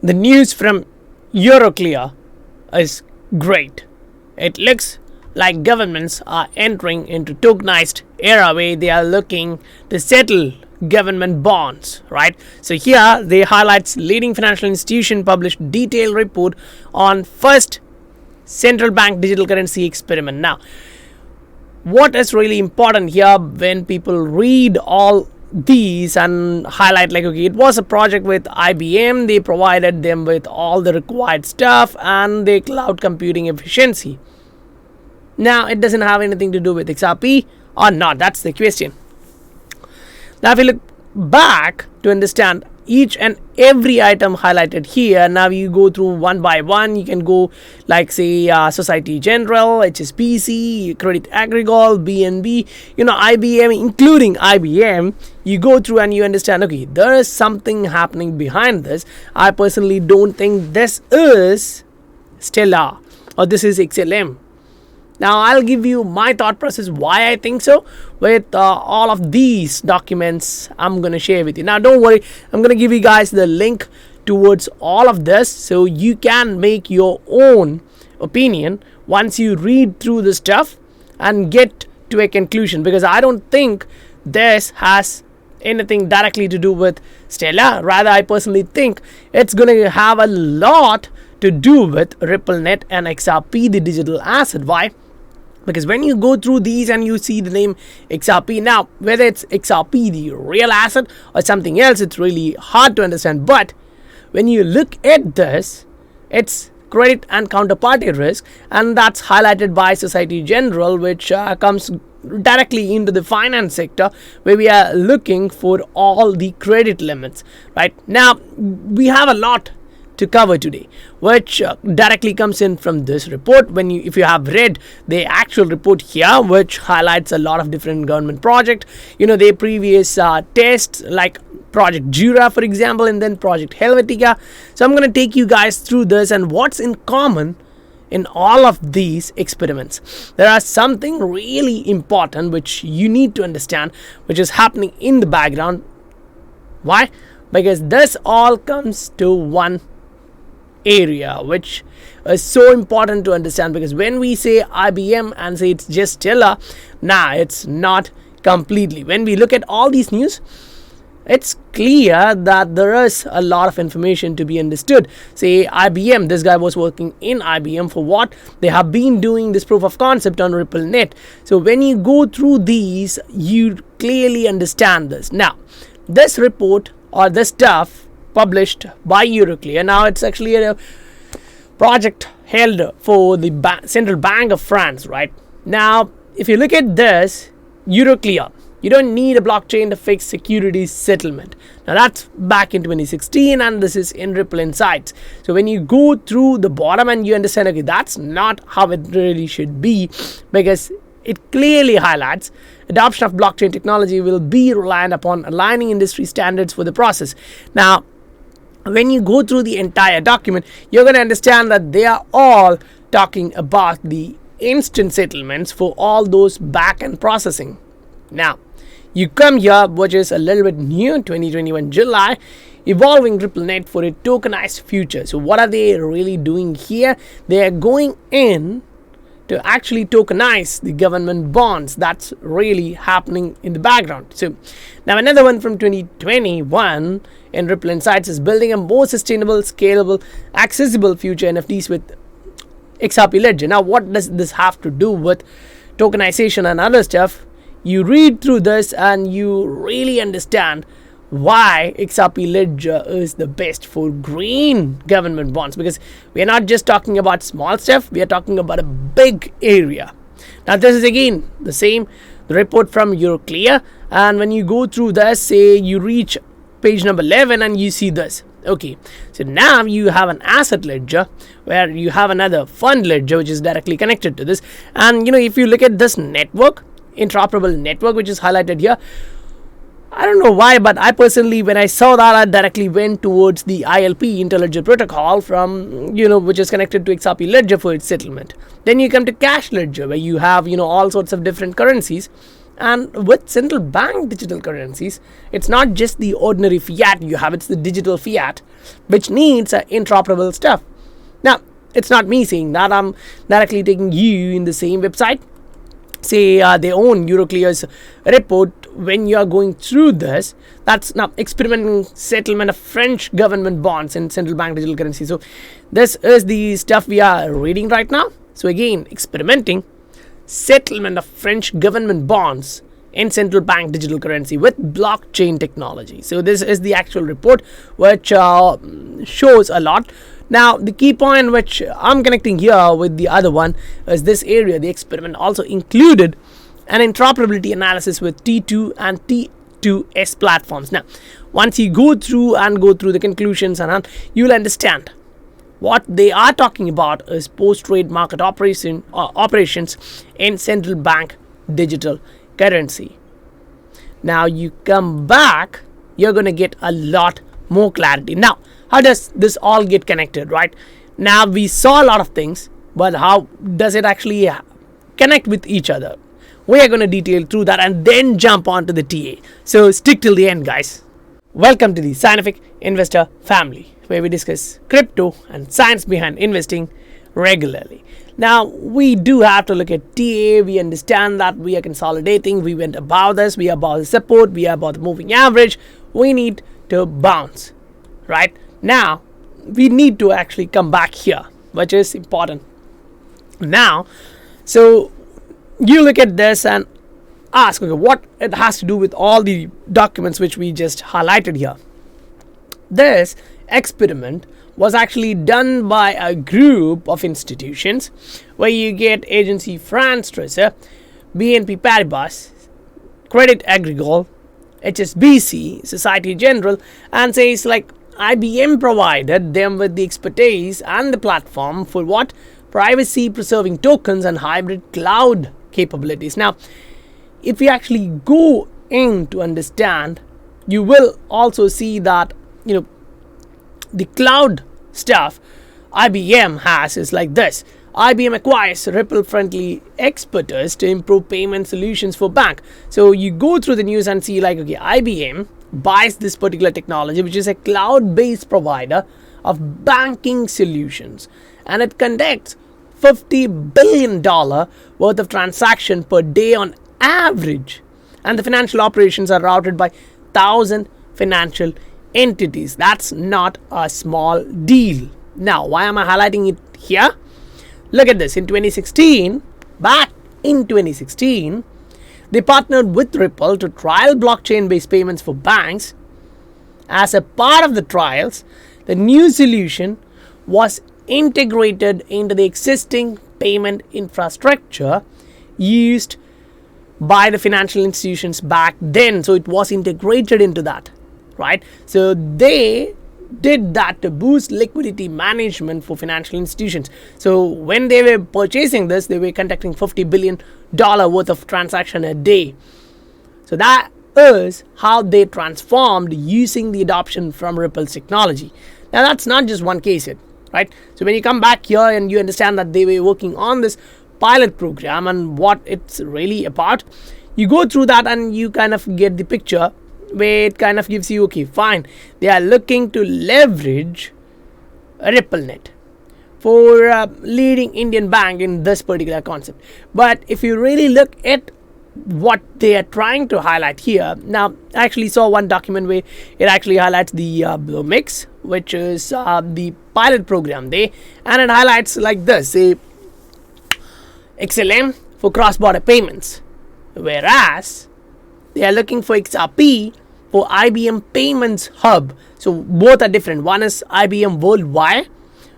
The news from Euroclear is great. It looks like governments are entering into tokenized era where they are looking to settle government bonds, right? So here they highlights leading financial institution published detailed report on first central bank digital currency experiment. Now, what is really important here when people read all these and highlight, like, okay, it was a project with IBM, they provided them with all the required stuff and their cloud computing efficiency. Now, it doesn't have anything to do with XRP or not. That's the question. Now, if you look back to understand each and every item highlighted here, now you go through one by one. You can go like, say, Society General, HSBC, Credit Agricole, BNB, IBM, including IBM. You go through and you understand, okay, there is something happening behind this. I personally don't think this is Stellar or this is XLM. Now, I'll give you my thought process why I think so with all of these documents I'm going to share with you. Now, don't worry, I'm going to give you guys the link towards all of this so you can make your own opinion once you read through the stuff and get to a conclusion, because I don't think this has anything directly to do with Stellar. Rather, I personally think it's going to have a lot to do with RippleNet and XRP, the digital asset. Why? Because when you go through these and you see the name XRP, now whether it's XRP, the real asset, or something else, it's really hard to understand. But when you look at this, it's credit and counterparty risk, and that's highlighted by Society General, which comes directly into the finance sector, where we are looking for all the credit limits. Right now, we have a lot to cover today, which directly comes in from this report. If you have read the actual report here, which highlights a lot of different government projects, their previous tests, like Project Jura, for example, and then Project Helvetica. So I'm going to take you guys through this and what's in common in all of these experiments. There are something really important which you need to understand, which is happening in the background. Why? Because this all comes to one area, which is so important to understand, because when we say IBM and say it's just Stellar, it's not completely. When we look at all these news, it's clear that there is a lot of information to be understood. Say IBM, this guy was working in IBM for what? They have been doing this proof of concept on RippleNet. So when you go through these, you clearly understand this. Now, this report or this stuff published by Euroclear. Now, it's actually a project held for the Central Bank of France, right? Now, if you look at this, Euroclear, you don't need a blockchain to fix securities settlement. Now, that's back in 2016, and this is in Ripple Insights. So when you go through the bottom and you understand, okay, that's not how it really should be, because it clearly highlights adoption of blockchain technology will be reliant upon aligning industry standards for the process. Now, when you go through the entire document, you're going to understand that they are all talking about the instant settlements for all those back-end processing. Now, you come here, which is a little bit new, 2021 July, evolving RippleNet for a tokenized future. So what are they really doing here? They are going in to actually tokenize the government bonds. That's really happening in the background. So now another one from 2021 in Ripple Insights is building a more sustainable, scalable, accessible future NFTs with XRP Ledger. Now, what does this have to do with tokenization and other stuff? You read through this and you really understand why XRP Ledger is the best for green government bonds, because we are not just talking about small stuff, we are talking about a big area. Now, this is again the same, the report from Euroclear, and when you go through this, say you reach page number 11 and you see this. Okay, so now you have an asset ledger where you have another fund ledger which is directly connected to this, and if you look at this network, interoperable network, which is highlighted here, I don't know why, but I personally, when I saw that, I directly went towards the ILP, Interledger Protocol, from, which is connected to XRP Ledger for its settlement. Then you come to Cash Ledger, where you have, all sorts of different currencies And with central bank digital currencies, it's not just the ordinary fiat you have, it's the digital fiat, which needs interoperable stuff. Now, it's not me saying that, I'm directly taking you in the same website. Say their own Euroclear's report. When you are going through this, that's now experimenting settlement of French government bonds in central bank digital currency. So this is the stuff we are reading right now. So again, experimenting settlement of French government bonds in central bank digital currency with blockchain technology. So this is the actual report, which shows a lot. Now, the key point which I'm connecting here with the other one is this area. The experiment also included an interoperability analysis with T2 and T2S platforms. Now, once you go through the conclusions, and you'll understand what they are talking about is post-trade market operations in central bank digital currency. Now, you come back, you're going to get a lot more clarity. Now, how does this all get connected, right? Now, we saw a lot of things, but how does it actually connect with each other? We are going to detail through that and then jump on to the TA. So stick till the end, guys. Welcome to the Scientific Investor family, where we discuss crypto and science behind investing regularly. Now, we do have to look at TA. We understand that we are consolidating. We went above this. We are above the support. We are above the moving average. We need to bounce, right? Now, we need to actually come back here, which is important. Now, so you look at this and ask, okay, what it has to do with all the documents which we just highlighted here. This experiment was actually done by a group of institutions where you get Agency France Trésor, BNP Paribas, Credit Agricole, HSBC, Societe Generale, and says like IBM provided them with the expertise and the platform for what? Privacy preserving tokens and hybrid cloud capabilities. Now, if you actually go in to understand, you will also see that, the cloud stuff IBM has is like this. IBM acquires Ripple-friendly expertise to improve payment solutions for bank. So you go through the news and see like, okay, IBM buys this particular technology, which is a cloud-based provider of banking solutions, and it conducts $50 billion worth of transaction per day on average, and the financial operations are routed by 1,000 financial entities. That's not a small deal. Now, why am I highlighting it here? Look at this. Back in 2016, they partnered with Ripple to trial blockchain-based payments for banks. As a part of the trials, the new solution was integrated into the existing payment infrastructure used by the financial institutions back then. So it was integrated into that, right? So they did that to boost liquidity management for financial institutions. So when they were purchasing this, they were conducting $50 billion worth of transaction a day. So that is how they transformed using the adoption from Ripple's technology. Now, that's not just one case yet, right? So when you come back here and you understand that they were working on this pilot program and what it's really about, you go through that and you kind of get the picture where it kind of gives you, okay, fine, they are looking to leverage RippleNet for leading Indian bank in this particular concept. But if you really look at what they are trying to highlight here, now I actually saw one document where it actually highlights the mix, which is the pilot program there, and it highlights like this, say XLM for cross-border payments, whereas they are looking for XRP for IBM Payments Hub. So both are different. One is IBM Worldwide,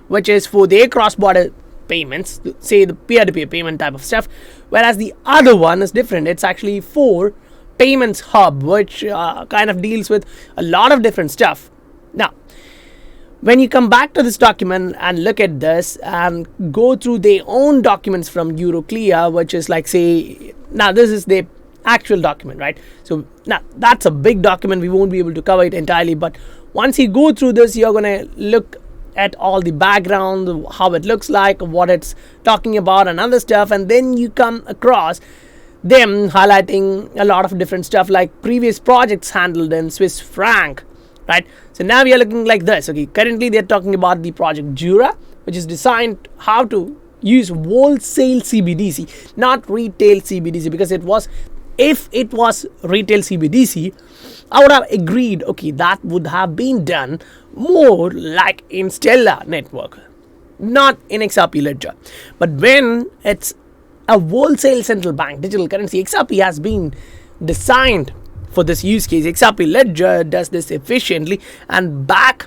which is for their cross-border payments, say the peer-to-peer payment type of stuff, whereas the other one is different. It's actually for Payments Hub, which kind of deals with a lot of different stuff. Now, when you come back to this document and look at this and go through their own documents from Euroclear, which is like, say, now this is their actual document, right? So now that's a big document. We won't be able to cover it entirely, but once you go through this, you're going to look at all the background, how it looks like, what it's talking about and other stuff, and then you come across them highlighting a lot of different stuff like previous projects handled in Swiss franc, right? So now we are looking like this. Okay, currently they're talking about the project Jura, which is designed how to use wholesale CBDC, not retail CBDC, because if it was retail CBDC, I would have agreed, okay, that would have been done more like in Stellar network, not in XRP ledger. But when it's a wholesale central bank digital currency, XRP has been designed for this use case. XRP ledger does this efficiently, and back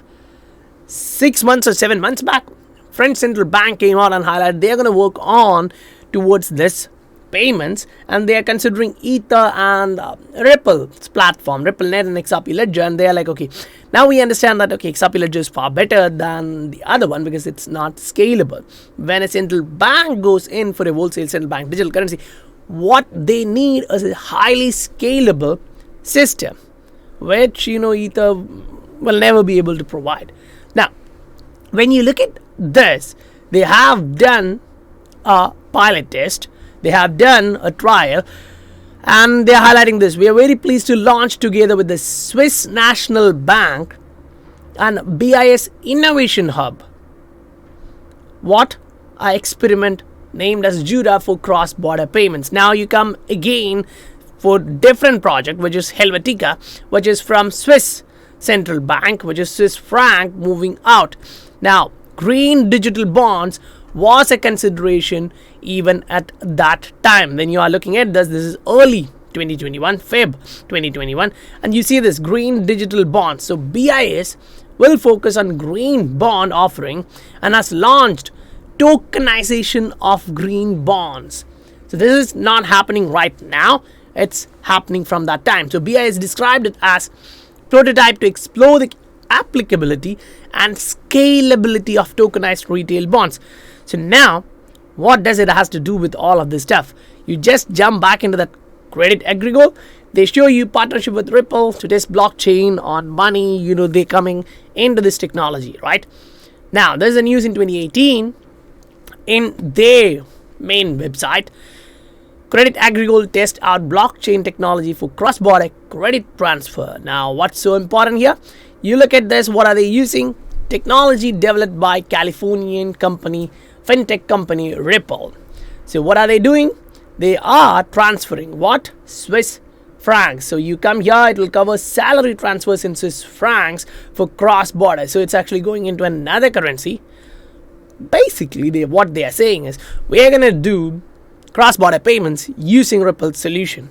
6 months or 7 months back, French central bank came out and highlighted they are going to work on towards this payments, and they are considering Ether and Ripple's platform, RippleNet and XRP ledger, and they are like, okay, now we understand that, okay, XRP ledger is far better than the other one because it's not scalable. When a central bank goes in for a wholesale central bank digital currency, what they need is a highly scalable system, which Ether will never be able to provide. Now, when you look at this, they have done a pilot test, they have done a trial, and they are highlighting this. We are very pleased to launch together with the Swiss National Bank and BIS Innovation Hub what I experiment named as Jura for cross-border payments. Now you come again for different project, which is Helvetica, which is from Swiss Central Bank, which is Swiss franc moving out. Now, green digital bonds was a consideration even at that time. When you are looking at this is early 2021, Feb 2021, and you see this green digital bonds. So BIS will focus on green bond offering and has launched tokenization of green bonds. So this is not happening right now, it's happening from that time. So BIS described it as prototype to explore the applicability and scalability of tokenized retail bonds. So now, what does it has to do with all of this stuff? You just jump back into that credit aggregate. They show you partnership with Ripple to test blockchain on money. They're coming into this technology, right? Now, there's a news in 2018 in their main website. Credit aggregate test out blockchain technology for cross-border credit transfer. Now, what's so important here? You look at this, what are they using? Technology developed by Californian company, fintech company Ripple. So what are they doing? They are transferring what? Swiss francs. So you come here, it will cover salary transfers in Swiss francs for cross-border. So it's actually going into another currency. Basically, what they are saying is, we are going to do cross-border payments using Ripple's solution.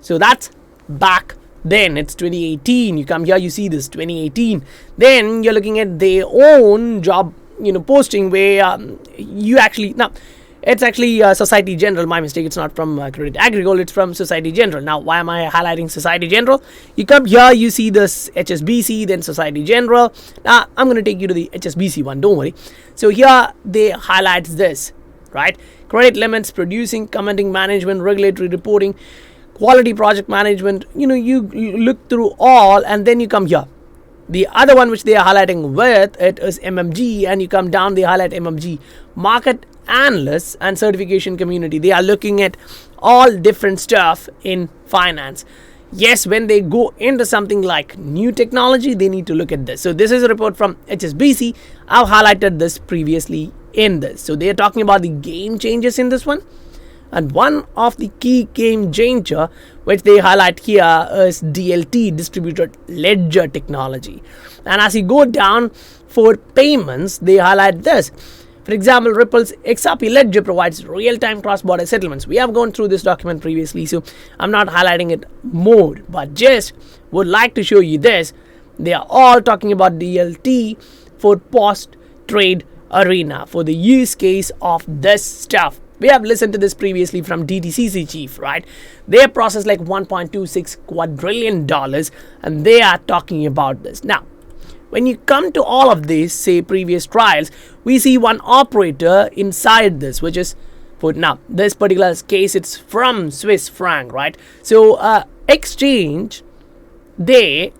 So that's back then. It's 2018. You come here, you see this 2018. Then you're looking at their own job posting where you actually, now it's actually Society General, my mistake, it's not from Credit Agricole, it's from Society General. Now why am I highlighting Society General? You come here, you see this HSBC, then Society General. Now I'm going to take you to the HSBC one, don't worry. So here they highlight this, right? Credit limits, producing, commenting, management, regulatory reporting, quality project management. You look through all, and then you come here. The other one which they are highlighting with it is MMG, and you come down, they highlight MMG. Market analysts and certification community. They are looking at all different stuff in finance. Yes, when they go into something like new technology, they need to look at this. So this is a report from HSBC. I've highlighted this previously in this. So they are talking about the game changes in this one. And one of the key game changer which they highlight here is DLT, distributed ledger technology. And as you go down for payments, they highlight this. For example, Ripple's XRP ledger provides real-time cross-border settlements. We have gone through this document previously, so I'm not highlighting it more, but just would like to show you this. They are all talking about DLT for post-trade arena, for the use case of this stuff. We have listened to this previously from DTCC chief, right? They process like $1.26 quadrillion, and they are talking about this. Now, when you come to all of these, say previous trials, we see one operator inside this, which is for now this particular case, it's from Swiss franc, right? So exchange, they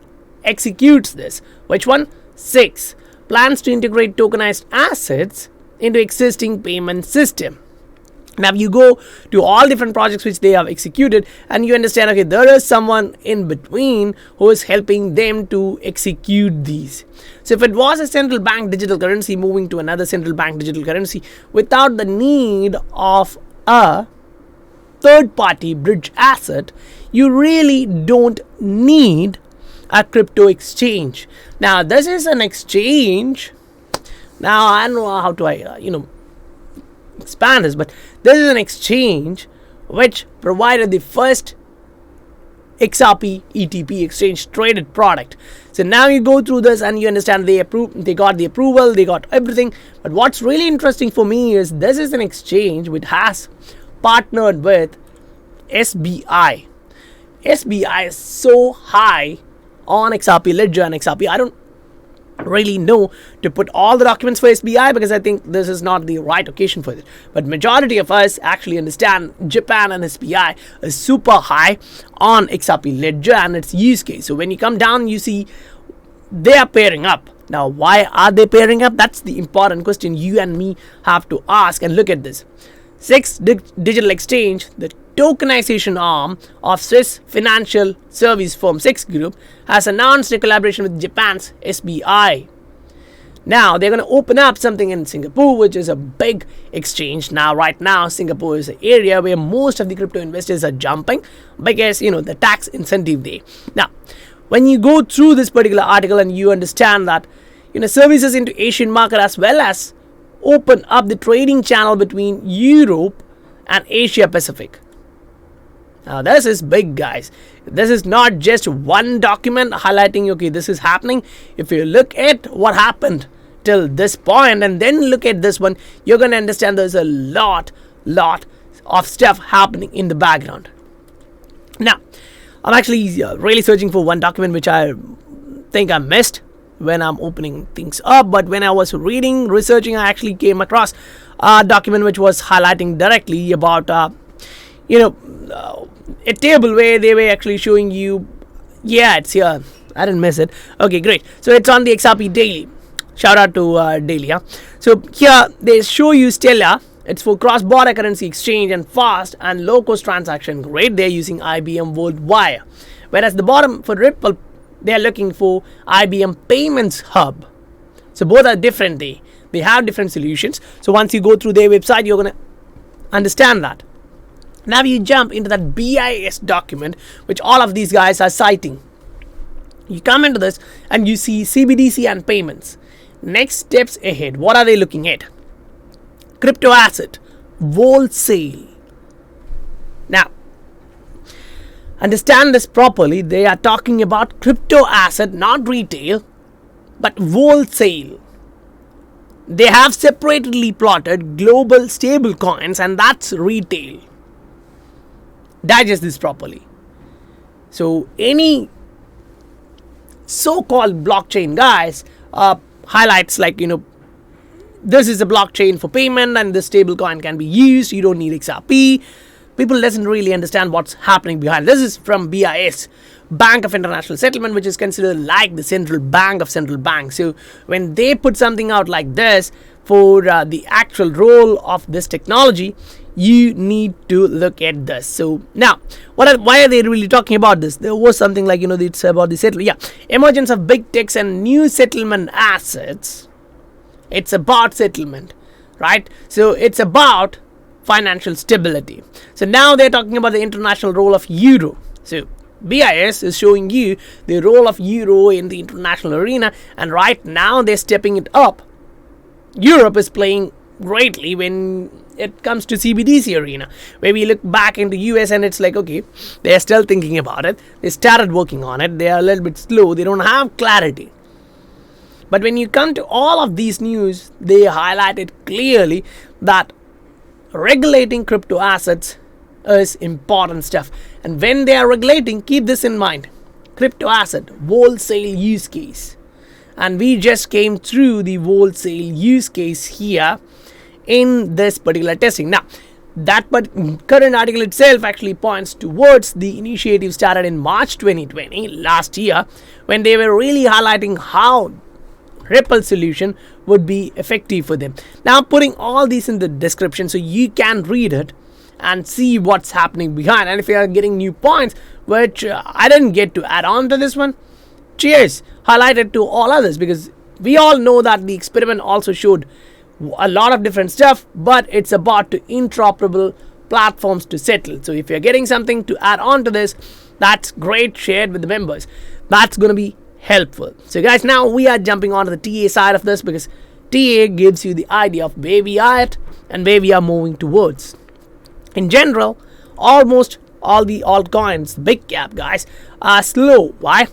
executes this. Which one? 6 plans to integrate tokenized assets into existing payment system. Now you go to all different projects which they have executed, and you understand, okay, there is someone in between who is helping them to execute these. So if it was a central bank digital currency moving to another central bank digital currency without the need of a third party bridge asset, you really don't need a crypto exchange. Now this is an exchange. Now I don't know how to expand this, but this is an exchange which provided the first XRP ETP exchange traded product. So now you go through this and you understand they got the approval, they got everything. But what's really interesting for me is this is an exchange which has partnered with SBI. SBI is so high on XRP Ledger and XRP. I don't really know to put all the documents for SBI because I think this is not the right occasion for it. But majority of us actually understand Japan and SBI is super high on XRP Ledger and its use case. So when you come down, you see they are pairing up. Now, why are they pairing up? That's the important question you and me have to ask. And look at this. SIX Digital Exchange, the tokenization arm of Swiss financial service firm SIX Group, has announced a collaboration with Japan's SBI. Now they're going to open up something in Singapore, which is a big exchange. Now right now Singapore is an area where most of the crypto investors are jumping because the tax incentive there. Now when you go through this particular article and you understand that services into Asian market as well as open up the trading channel between Europe and Asia Pacific. Now this is big, guys. This is not just one document highlighting, okay, this is happening. If you look at what happened till this point and then look at this one, you're going to understand there's a lot of stuff happening in the background. Now, I'm actually really searching for one document which I think I missed when I'm opening things up. But when I was researching, I actually came across a document which was highlighting directly about a table where they were actually showing you, it's here, I didn't miss it. Okay, great. So it's on the XRP Daily. Shout out to Daily. So here they show you Stellar. It's for cross-border currency exchange and fast and low-cost transaction. Great. They're using IBM World Wire. Whereas the bottom for Ripple, they're looking for IBM Payments Hub. So both are different. They have different solutions. So once you go through their website, you're going to understand that. Now you jump into that BIS document, which all of these guys are citing. You come into this and you see CBDC and payments. Next steps ahead. What are they looking at? Crypto asset, wholesale. Now, understand this properly. They are talking about crypto asset, not retail, but wholesale. They have separately plotted global stable coins, and that's retail. Digest this properly. So any so-called blockchain guys highlights like this is a blockchain for payment and this stable coin can be used. You don't need XRP. People doesn't really understand what's happening behind. This is from BIS, Bank of International Settlement, which is considered like the central bank of central banks. So when they put something out like this for the actual role of this technology, you need to look at this. So now, why are they really talking about this? There was something like, it's about the settlement. Emergence of big techs and new settlement assets. It's about settlement, right? So it's about financial stability. So now they're talking about the international role of euro. So BIS is showing you the role of euro in the international arena, and right now they're stepping it up. Europe is playing greatly when it comes to CBDC arena, where we look back into US and it's like, okay, they're still thinking about it. They started working on it. They are a little bit slow. They don't have clarity. But when you come to all of these news, they highlighted clearly that regulating crypto assets is important stuff. And when they are regulating, keep this in mind. Crypto asset, wholesale use case. And we just came through the wholesale use case here in this particular testing. Now, that current article itself actually points towards the initiative started in March 2020, last year, when they were really highlighting how Ripple solution would be effective for them. Now I'm putting all these in the description so you can read it and see what's happening behind. And if you are getting new points which I didn't get to add on to this one, cheers, highlight it to all others, because we all know that the experiment also showed a lot of different stuff, but it's about to interoperable platforms to settle. So if you're getting something to add on to this, that's great, shared with the members. That's going to be helpful. So guys, now we are jumping on to the TA side of this, because TA gives you the idea of where we are at and where we are moving towards. In general, almost all the altcoins, big cap guys, are slow. Why?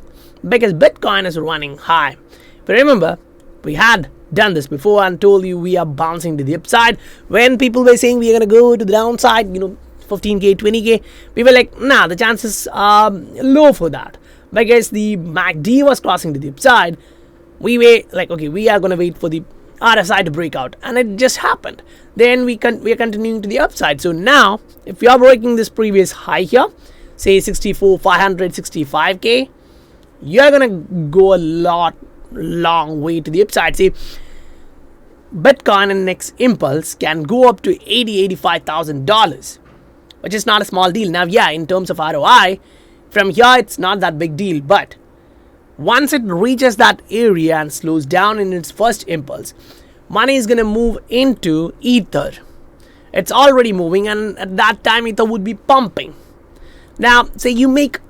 Because Bitcoin is running high. If you remember, we had done this before and told you we are bouncing to the upside. When people were saying we are going to go to the downside, 15k, 20k, we were like, nah, the chances are low for that. Because the MACD was crossing to the upside, we were like, okay, we are going to wait for the RSI to break out, and it just happened. Then we are continuing to the upside. So now, if you are breaking this previous high here, say 64,565k, you are going to go a long way to the upside. See, Bitcoin and next impulse can go up to $85,000, which is not a small deal. Now, yeah, in terms of ROI, from here it's not that big deal, but once it reaches that area and slows down in its first impulse, money is going to move into Ether. It's already moving, and at that time Ether would be pumping. Now, say you make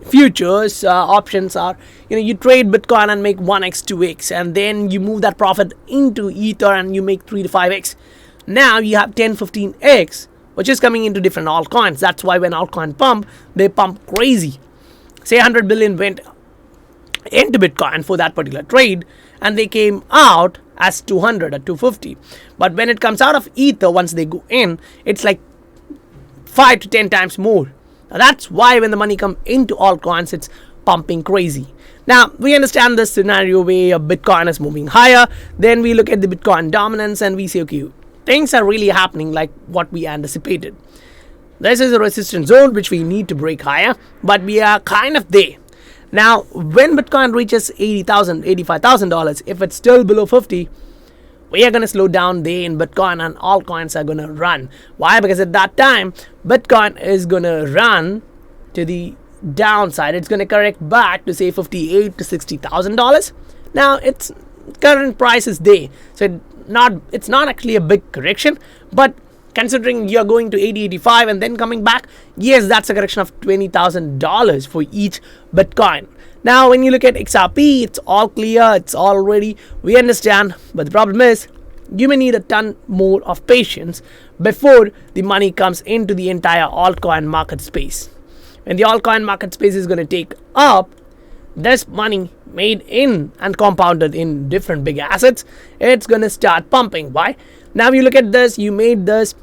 futures, options are, you trade Bitcoin and make 1x, 2x, and then you move that profit into Ether and you make 3 to 5x. Now you have 10, 15x, which is coming into different altcoins. That's why when altcoin pump, they pump crazy. Say 100 billion went into Bitcoin for that particular trade, and they came out as 200 or 250. But when it comes out of Ether, once they go in, it's like 5 to 10 times more. Now that's why when the money comes into altcoins, it's pumping crazy. Now we understand this scenario where Bitcoin is moving higher. Then we look at the Bitcoin dominance and we say, okay, things are really happening like what we anticipated. This is a resistance zone which we need to break higher, but we are kind of there. Now, when Bitcoin reaches $80,000, $85,000, if it's still below 50, we are going to slow down there in Bitcoin, and altcoins are going to run. Why? Because at that time, Bitcoin is going to run to the downside. It's going to correct back to say $58,000 to $60,000. Now, its current price is there, so it's not actually a big correction, but considering you're going to 80, 85 and then coming back, yes, that's a correction of $20,000 for each Bitcoin. Now, when you look at XRP, it's all clear, it's all ready, we understand, but the problem is you may need a ton more of patience before the money comes into the entire altcoin market space. When the altcoin market space is going to take up, this money made in and compounded in different big assets, it's going to start pumping. Why? Now you look at this, you made this,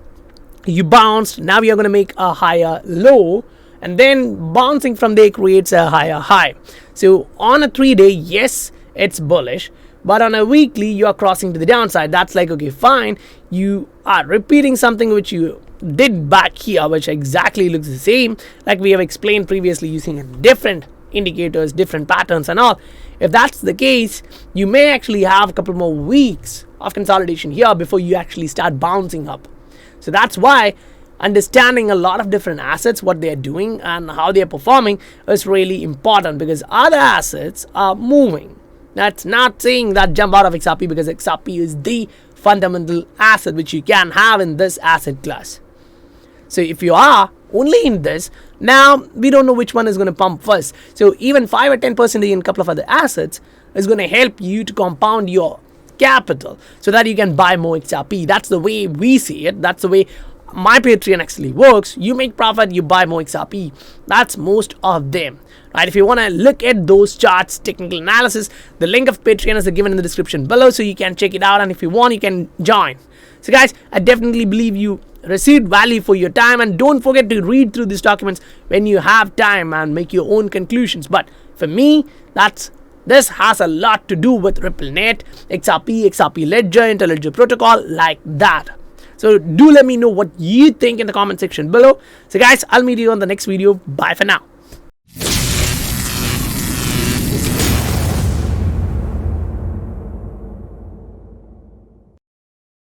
you bounced, now you're going to make a higher low, and then bouncing from there creates a higher high. So on a 3-day, yes, it's bullish, but on a weekly, you are crossing to the downside. That's like, okay, fine, you are repeating something which you did back here, which exactly looks the same, like we have explained previously, using different indicators, different patterns and all. If that's the case, you may actually have a couple more weeks of consolidation here before you actually start bouncing up. So that's why understanding a lot of different assets, what they're doing and how they're performing is really important, because other assets are moving. That's not saying that jump out of XRP, because XRP is the fundamental asset which you can have in this asset class. So if you are only in this, now we don't know which one is going to pump first. So even 5 or 10% in a couple of other assets is going to help you to compound your capital so that you can buy more XRP. That's the way we see it. That's the way my Patreon actually works. You make profit, you buy more XRP. That's most of them, right? If you want to look at those charts, technical analysis, the link of Patreon is given in the description below, so you can check it out, and if you want, you can join. So guys, I definitely believe you received value for your time, and don't forget to read through these documents when you have time and make your own conclusions. But for me, this has a lot to do with RippleNet, XRP, XRP Ledger, Interledger Protocol, like that. So do let me know what you think in the comment section below. So guys, I'll meet you on the next video. Bye for now.